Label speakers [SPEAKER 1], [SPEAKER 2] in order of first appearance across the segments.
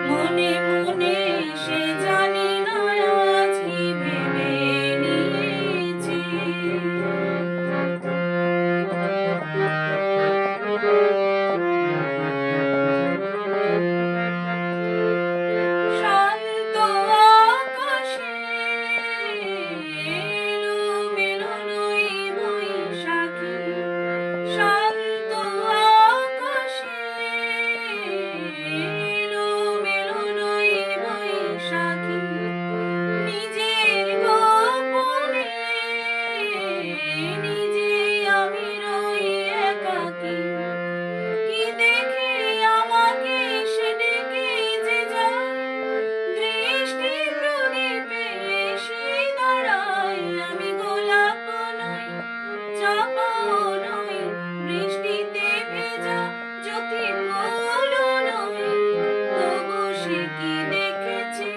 [SPEAKER 1] মনে মনে সে জানি না আজ কি ভেবে নিয়েছে। শান্ত আকাশে এলোমেলো নই বৈশাখী, শান্ত আকাশে এলোমেলো নই বৈশাখী, নিজের গোপনে নিজে আমি রই একাকী। কি দেখে আমাকে সে ডেকে যে যায়, দৃষ্টি প্রদীপে এসে দাঁড়ায়। আমি গোলাপ নই, চাপাও নই, বৃষ্টিতে ভেজা জ্যোতি ফুলও নই, তবু সে কি দেখেছে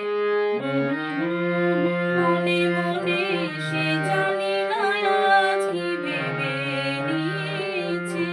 [SPEAKER 1] মনে মনে, সে জানি না আজ কি ভেবে নিয়েছে।